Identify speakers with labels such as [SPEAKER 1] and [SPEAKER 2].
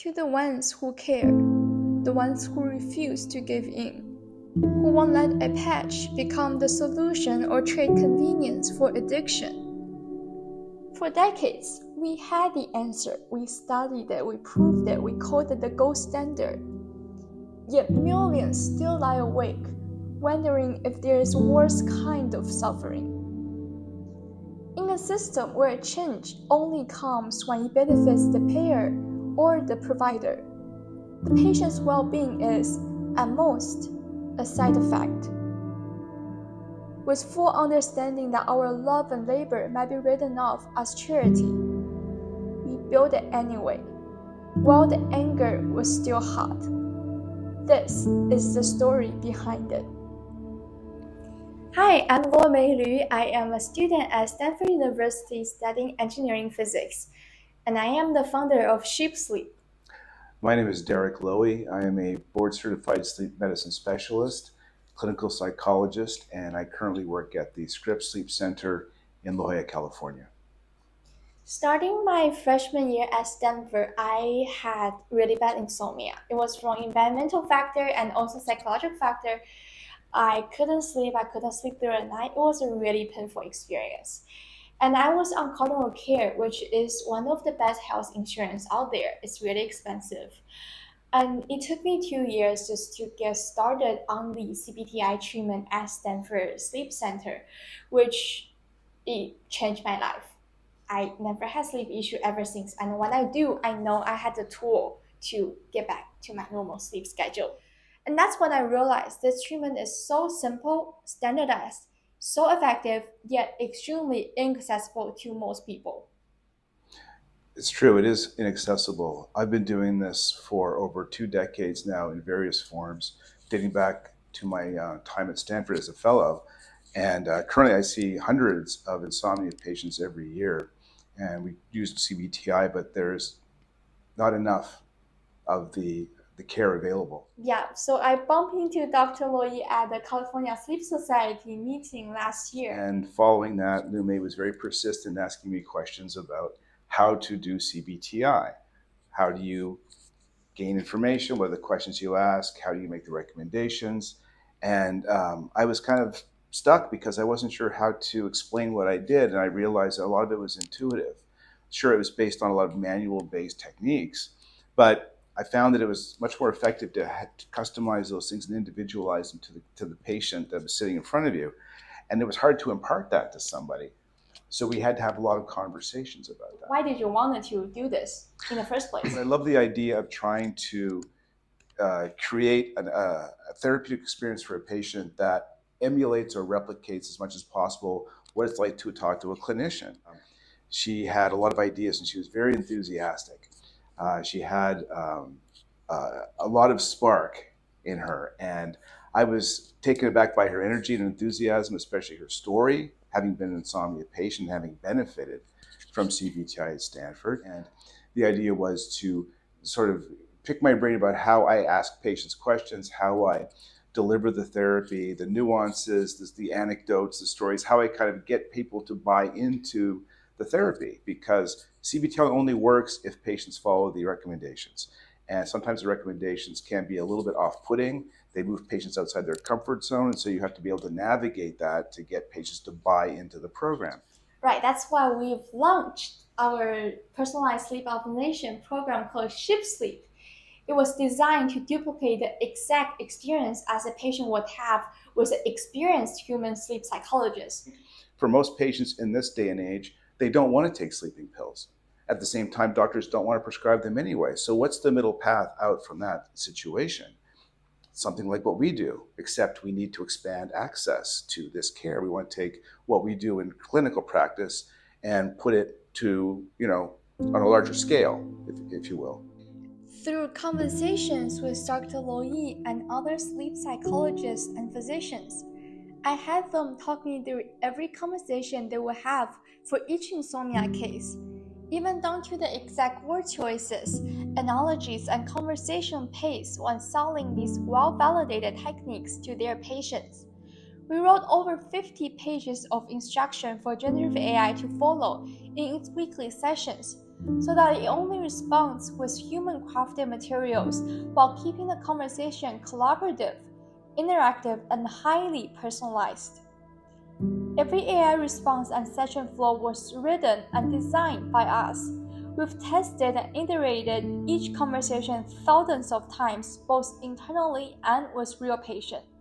[SPEAKER 1] to the ones who care, the ones who refuse to give in, who won't let a patch become the solution or trade convenience for addiction. For decades, we had the answer. We studied it, we proved it, we called it the gold standard. Yet millions still lie awake, wondering if there is a worse kind of suffering. In a system where change only comes when it benefits the payer or the provider, the patient's well-being is, at most, a side effect. With full understanding that our love and labor might be written off as charity, we built it anyway, while the anger was still hot. This is the story behind it. Hi, I'm Luomei Lyu. I am a student at Stanford University studying engineering physics, and I am the founder of Sheep Sleep.
[SPEAKER 2] My name is Loewy. I am a board-certified sleep medicine specialist, clinical psychologist, and I currently work at the Scripps Sleep Center in Loewy, California.
[SPEAKER 1] Starting my freshman year at Stanford, I had really bad insomnia. It was from environmental factor and also psychological factor. I couldn't sleep through the night. It was a really painful experience. And I was on cardinal care, which is one of the best health insurance out there. It's really expensive. And it took me 2 years just to get started on the CBT-I treatment at Stanford Sleep Center, which it changed my life. I never had sleep issue ever since. And when I do, I know I had the tool to get back to my normal sleep schedule. And that's when I realized this treatment is so simple, standardized, so effective, yet extremely inaccessible to most people.
[SPEAKER 2] It's true, it is inaccessible. I've been doing this for over 2 decades now in various forms, dating back to my time at Stanford as a fellow. And currently I see hundreds of insomnia patients every year. And we use CBT-I, but there's not enough of the care available.
[SPEAKER 1] Yeah, so I bumped into Dr. Loewy at the California Sleep Society meeting last year.
[SPEAKER 2] And following that, Luomei was very persistent asking me questions about how to do CBT-I. How do you gain information? What are the questions you ask? How do you make the recommendations? And I was kind of stuck because I wasn't sure how to explain what I did. And I realized that a lot of it was intuitive. Sure, it was based on a lot of manual-based techniques, but I found that it was much more effective to customize those things and individualize them to the patient that was sitting in front of you. And it was hard to impart that to somebody. So we had to have a lot of conversations about that.
[SPEAKER 1] Why did you want to do this in the first place?
[SPEAKER 2] I love the idea of trying to create a therapeutic experience for a patient that emulates or replicates as much as possible what it's like to talk to a clinician. She had a lot of ideas and she was very enthusiastic. She had a lot of spark in her, and I was taken aback by her energy and enthusiasm, especially her story, having been an insomnia patient, having benefited from CBT-I at Stanford. And the idea was to sort of pick my brain about how I ask patients questions, how I deliver the therapy, the nuances, the anecdotes, the stories, how I kind of get people to buy into the therapy, because CBT-I only works if patients follow the recommendations. And sometimes the recommendations can be a little bit off-putting. They move patients outside their comfort zone, and so you have to be able to navigate that to get patients to buy into the program.
[SPEAKER 1] Right, that's why we've launched our personalized sleep optimization program called Sheep Sleep. It was designed to duplicate the exact experience as a patient would have with an experienced human sleep psychologist.
[SPEAKER 2] For most patients in this day and age, they don't want to take sleeping pills. At the same time, doctors don't want to prescribe them anyway. So what's the middle path out from that situation? Something like what we do, except we need to expand access to this care. We want to take what we do in clinical practice and put it to, on a larger scale, if you will.
[SPEAKER 1] Through conversations with Dr. Loewy and other sleep psychologists and physicians, I had them talk me through every conversation they would have for each insomnia case, even down to the exact word choices, analogies, and conversation pace when selling these well-validated techniques to their patients. We wrote over 50 pages of instruction for generative AI to follow in its weekly sessions. so that it only responds with human-crafted materials while keeping the conversation collaborative, interactive, and highly personalized. Every AI response and session flow was written and designed by us. We've tested and iterated each conversation thousands of times, both internally and with real patients.